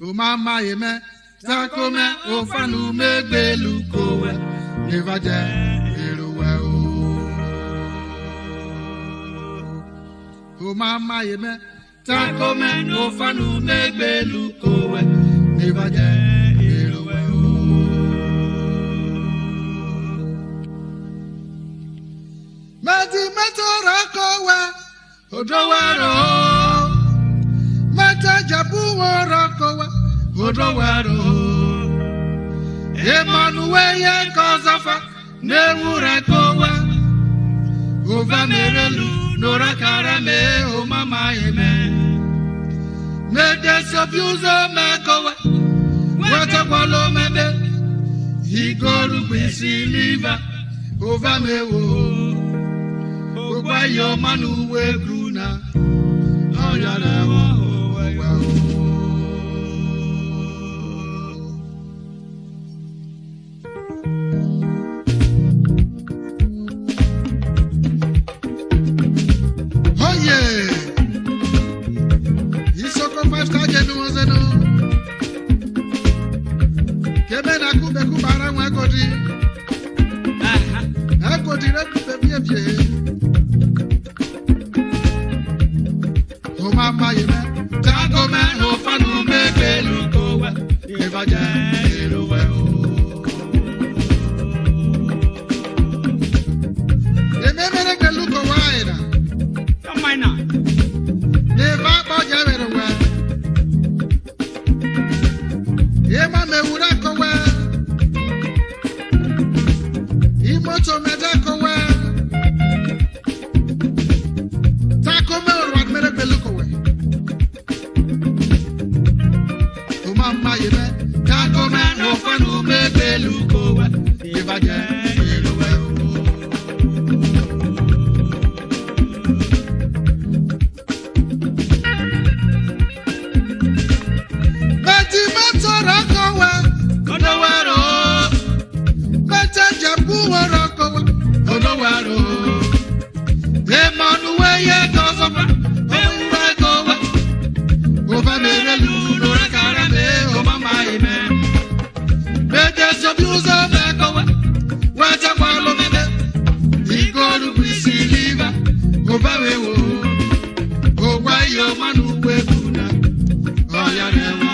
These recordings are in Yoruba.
O mama yeme, takome ofanu megbelu kowe, nevaje eruwe o. O mama yeme, takome ofanu megbelu kowe, nevaje eruwe o. Mati matora kowe, odowaro. Mata jabu warakowe, odowaro. Emmanuel ye kozafa, newure kowe. Ova merelu, nora karame, o mama yeme. Me desobuzo me kowe, wata kwalo mebe. Igoru bisi liva, ova mewo. Ogwa yo manu we gruna, oyara wo. ISOKO 5-star general zeno. Kebe na kube kubara mwa kodi. Na kodi rekube bie bie. O mama yeme, jago me no fanu mebe lukowe. Evaje eruwe o. Ememe rekbe lukowe ina. Come on now. Neva boja werewe. Ema mewura kowe. Imoto meda kowe. Takome urwad mere belukowe. Umama yeme. Takome no fanu me belukowe. Evaje eruwe o. Emmanuel ye kozafa, newure kowe. Ova merelu, nora karame, o mama yeme. Me desobuzo me kowe, wata kwalo mebe. Igoru bisi liva, ova mewo. Ogwa yo manu we kuna, oyare wo.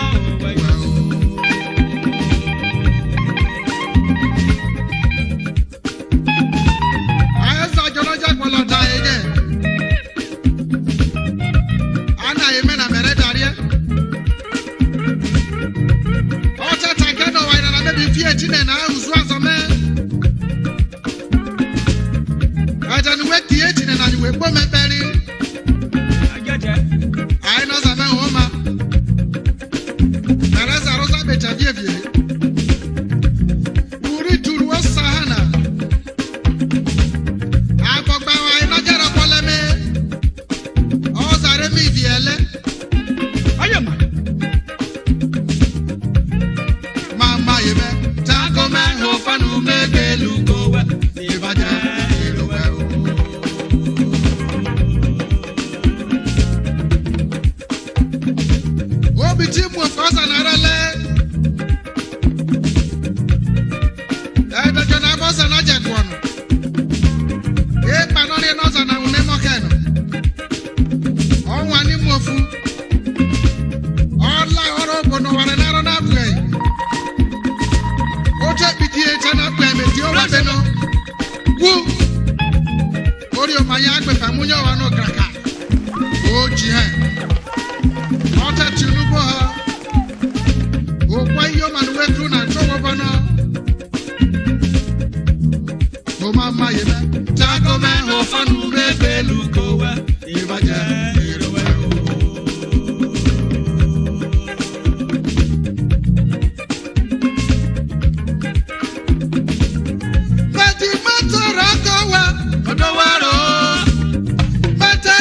Na uzwazo me aja ni weti echi na ni wepo me beri Ajaje. ai no za me homa Teresa Rosa becha vie uri turu osahana abogba wa ina jero kole me o zare mi viele Ayama. mama yeme takome ofanu mebelu kowe evaje eruwe o. Obi ti mu fasa na rele ebe jona bosa na je kwonu e pano ni no za na une mokeno onwa ni mofu ola oro bono ware na ro na play oje bidie chana peme ti o wa beno wu ori o maya agbe famunyo wa no kraka oji he ota tinubu ha o kwa yo manu we tru na chowo bono o mama yeme tago me ho fanu rebelu kowe evaje eruwe o. Mati matora kowe odowaro. Mata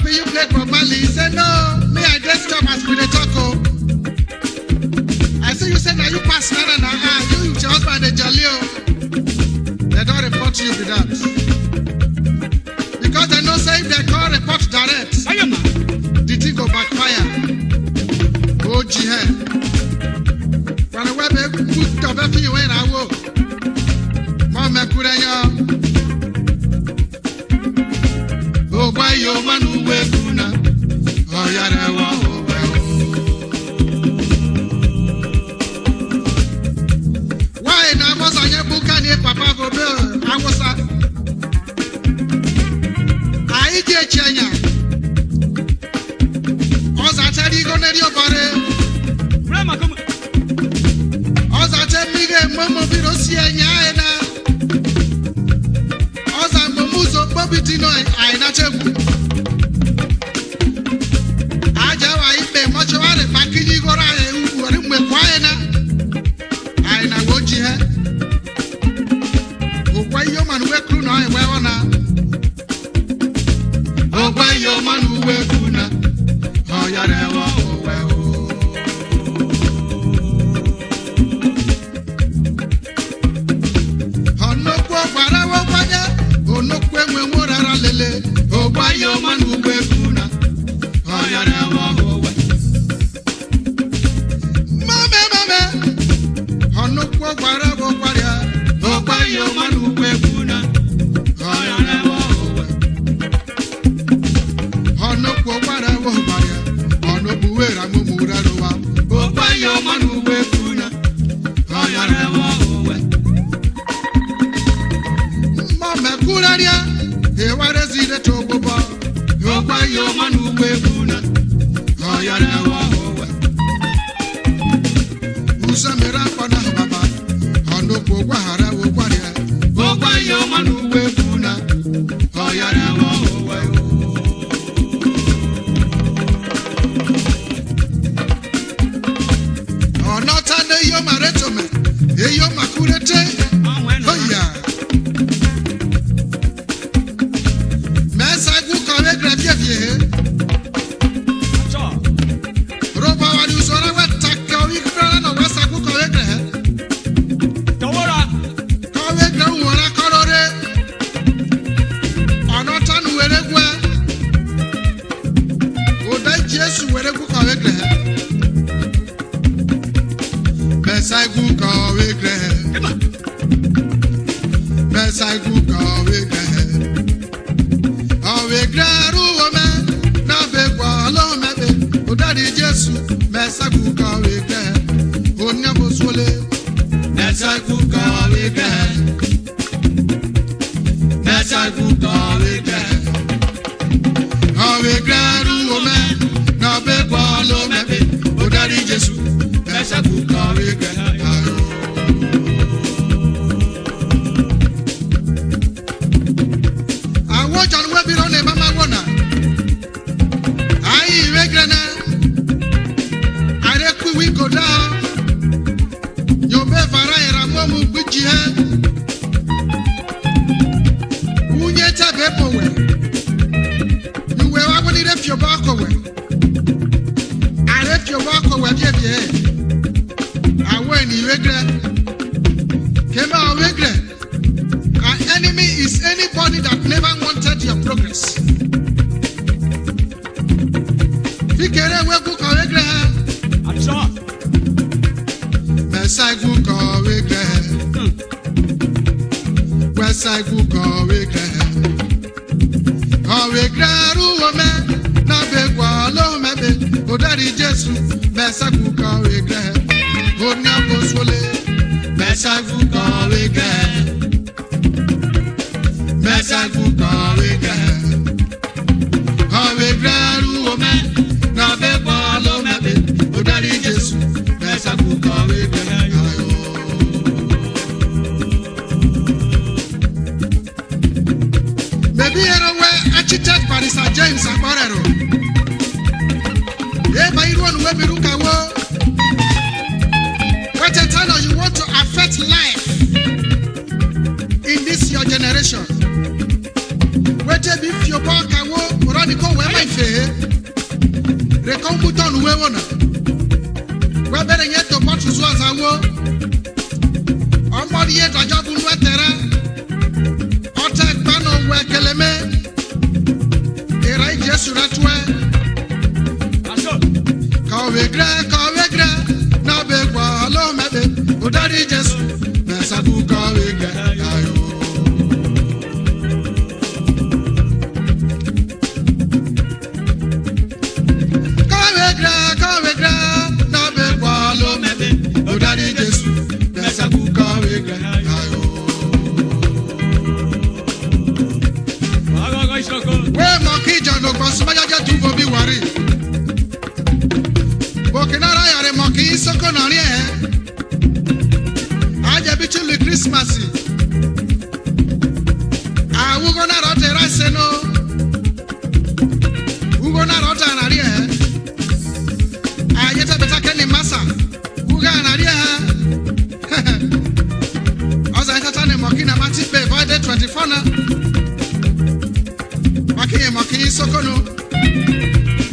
be you play for Mali? He said, no, me I just stop as we dey talk. I say you say now you pass now. You your husband dey jolly. They don't report you with that. Because they know say if they call report direct, the thing go backfire. Oh jihad. When the web put the baby you in I will. Mama kurenyo. Oh why you man who kuna. Oh yare wa why na mo sanye buka ni papa go be awusa. Ai je chenya. Oza tari go na ri obare. Brema come. Oza tari ge momo biro si enya na. Oza momuzo bobi dino ai na chebu. Aja wa ipe mocho wale pakiji gora e wori mwe kwae na. Ai na woji he. Ogwa yo man we kru no e we ona. Ogwa yo man we kru na. Oh ya re wo we o. Onokwo gwara wo kwanya. Onokwo enwe nwora lele. Ogwa yo man we kru na. Oh ya re wo we. Mame. Onokwo gwara wo kwaria. Ogwa yo man we kru na. Oh ya re wo we. Onokwo gwara wo kwaria. Onobuwera mumura rowa. Ogwa yo man we kru na. Oh ya re wo we. Mame kuraria. E ware zide to bobo. Ogwa yo man we kru na. Oh ya re wo we. Usamira kwana baba. Onokwo gwara wo kwaria. Ogwa yo man we kru na. Oh ya re wo we. Onotande yo maretome. E yo makurete. Oh yeah. Mesa gu kawe grabie vie. Roba wali usora wataka wikra na wasa gu kawe gra. Kawe gra wora korore. Onotanu were gwa. Oda Jesu were gu kawe gra. Mesa gu kawe gra. Mesa gu kawe gra. Awe gra ruome na be kwa lo mebe. Oda di Jesu mesa gu kawe gra. Onya bosole. Mesa gu kawe gra. Mesa gu kawe gra. Awe gra ruome na be kwa lo mebe. Oda di Jesu mesa gu kawe gra. John Webber ne mama wona. Ai regrana. Are ku wi goda. Yo be vara era momu gbuji he. Unye ta be powe. Nuwe wa woni re fio ba ko we. Are fio ba ko we bie. Awe ni regra. Kema regra. An enemy is anybody that never wanted your progress. Fikere wegu kawegre. Acho. Mesaigu kawegre. Wesaigu kawegre. Kawegre ruwome na begwa lo mebe. Odari Jesu mesaigu kawegre. Onya bosole mesaigu kawegre. Mesa gu kawe gra. Kawe gra ruome na be kwa lo mebe. Odari Jesu mesa gu kawe gra. Maybe we architect Parisa James Abarero. Ye ba iru onu we biruka wo. What a time you want to affect life in this your generation. Wete bi fio ba ka wo radical we my fe. ye to jobu nu etera. Ota pano we keleme. Era Jesu ratwe. Aso. Kawe gra na be kwa alo mebe. Odari Jesu na sabu kawe gra ayo. Kawe gra na be kwa alo mebe. Odari Jesu na sabu kawe gra ayo. Ago ISOKO. We monkey jano kwasuma jaja tuvo bi wari. Bokinara yare monkey ISOKO na ri aja bi chuli Christmas. Ugo na rote raseno. Ugo na rota na ri ayeta beta keni masa. Uga na ri Oza itata ne monkey na mati be Friday 24 na. Makinye monkey ISOKO no.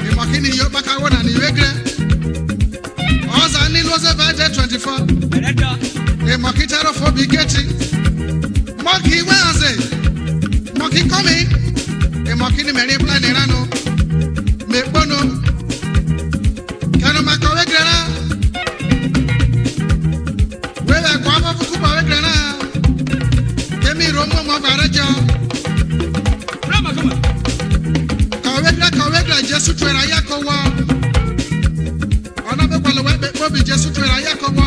Ni monkey ni yo baka wona ni regre. Oza ni loze Friday 24. Beretta. E monkey tero for bigeti. Monkey waze. Monkey coming. E monkey ni meri plan erano. Me bono. Kano makawe grana. Wewe kwa mafuku pa we grana. Kemi romo mo barajo. Rama kuma. Kawe gra Jesu twera yako wa. Ona be kwalo we bobi Jesu twera yako wa.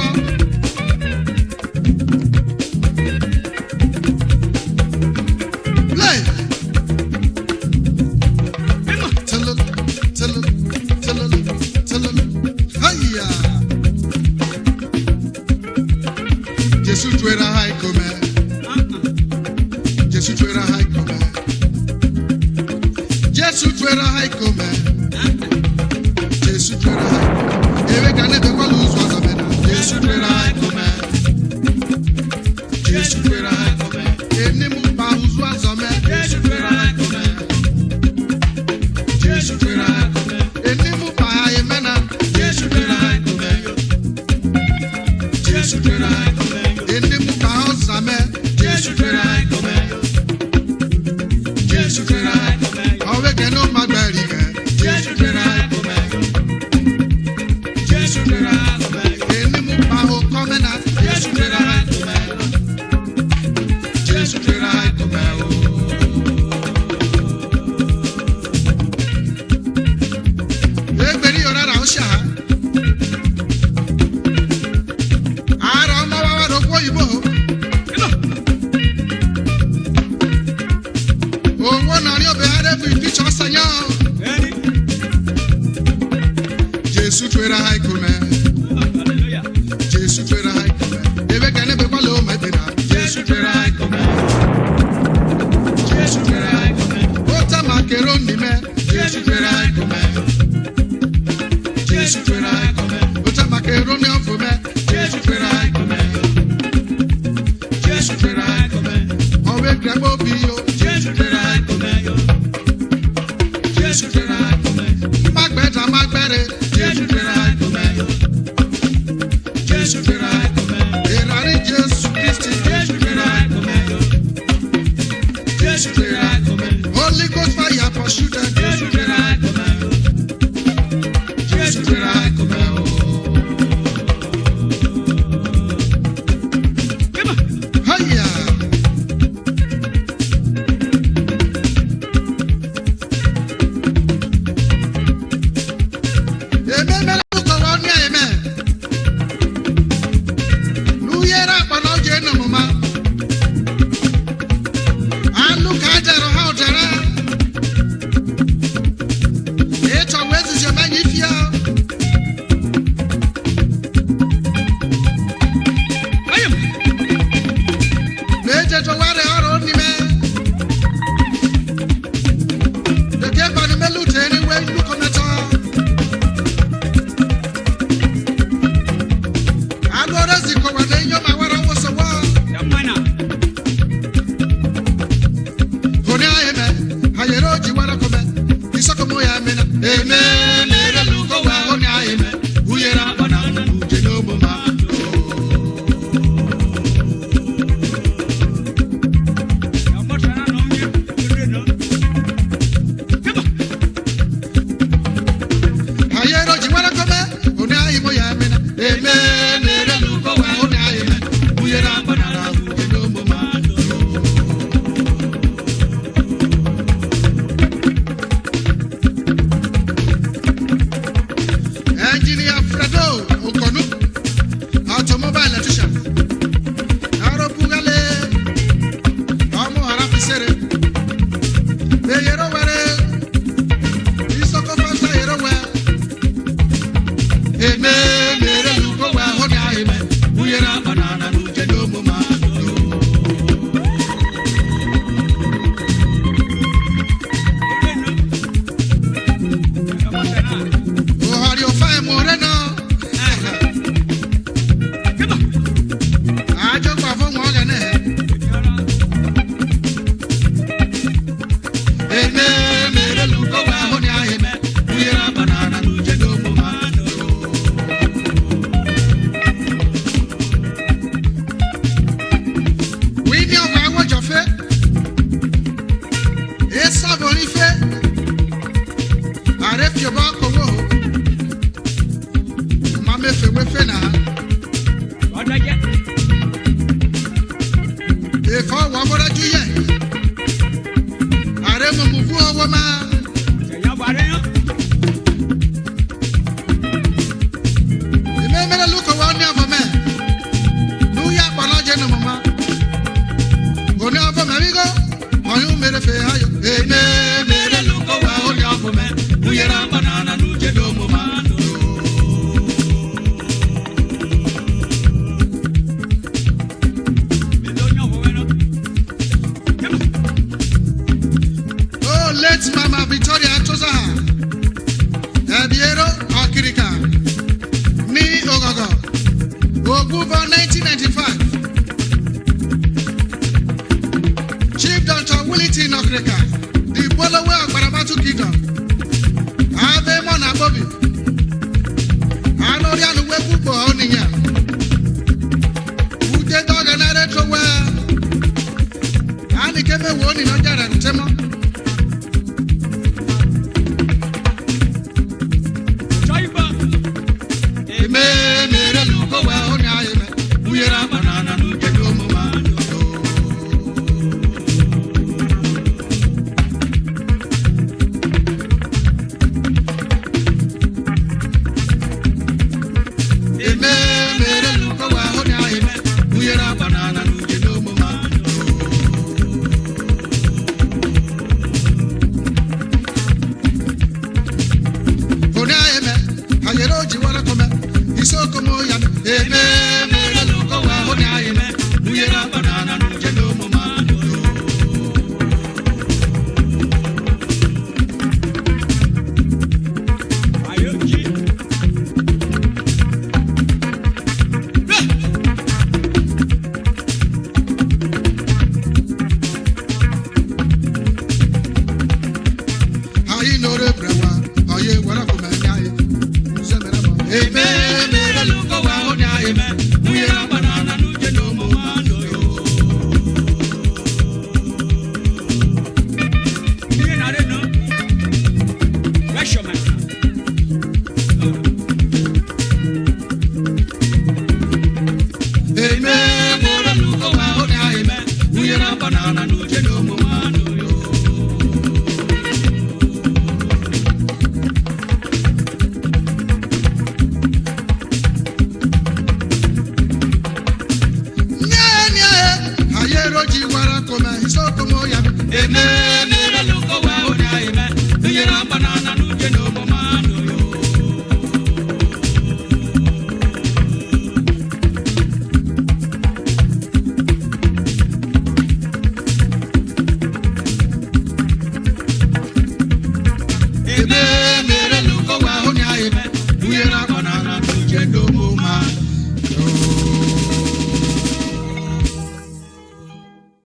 Play. Bima. Tell Hiya. Jesu twera hai come. Jesu twera hai come. Jesu twera hai come. Jesu twera hai. Ewe kane be kwa lose was amena. Jesu twera hai come. Jesu twera hai come. Eni mu pa uzu azame. Jesu twera hai come. Jesu twera hai come. Eni mu pa emena. Jesu twera hai come. Jesu twera hai come. Eni mu pa ozame. Jesu twera hai come. Jesu twera hai come. Awe keno magberi ke. Jesu twera hai come. Jesu twera hai come. Eni mu pa o komena. Jesu twera hai come. Jesu twera hai come. Egberi orara osha. Ara ma wa ro ko ibo. Bima. Owo na ri obe are fi picture sanya. Eni. Jesu twera hai come. Hallelujah. Jesu twera hai come. Ebe kane be kwalo me bena. Jesu twera hai come. Jesu twera hai come. Ota macaroni me. Jesu twera hai come. Jesu twera hai come. Ota macaroni of me. Jesu twera hai come. Jesu twera hai come. Owe grabo bi yo. Jesu twera hai come yo. Jesu twera hai come. Magbere. Jesu twera hai come yo. Jesu twera hai come. Erari Jesu Christi. Jesu twera hai come yo. Jesu twera hai come. Holy Ghost fire pursue them. Jesu twera hai come yo. Jesu twera hai come yo. Bima. Hiya. Eme luko woni eme. Luyera bana oje na mama. Alu ka jero ha ojera. Eto wezi je manyi fia. Ayam. Meje to ware oro ni me. De ke bani melu teni we luko meto. Agora ziko wane nyo mawara wo so wa. Yamana. Koni ayeme. Hayero ji wara kome. ISOKO mo ya mena. Amen. Ere luko wa koni ayeme. Uyera bana uje no mama. eme mere luko wa onya eme uyera banana nu jedo mama eme mere luko wa onya eme uyera banana nu jedo mama onya eme ayero jiwara kome ISOKO moya eme mere luko wa onya eme uyera banana nu jedo mama Ayoji. ayi nore brewa aye wara kome nyaye semera mo eme mere luko wa onya eme uyera banana nu jedo mama Iye na re no. Where's your man?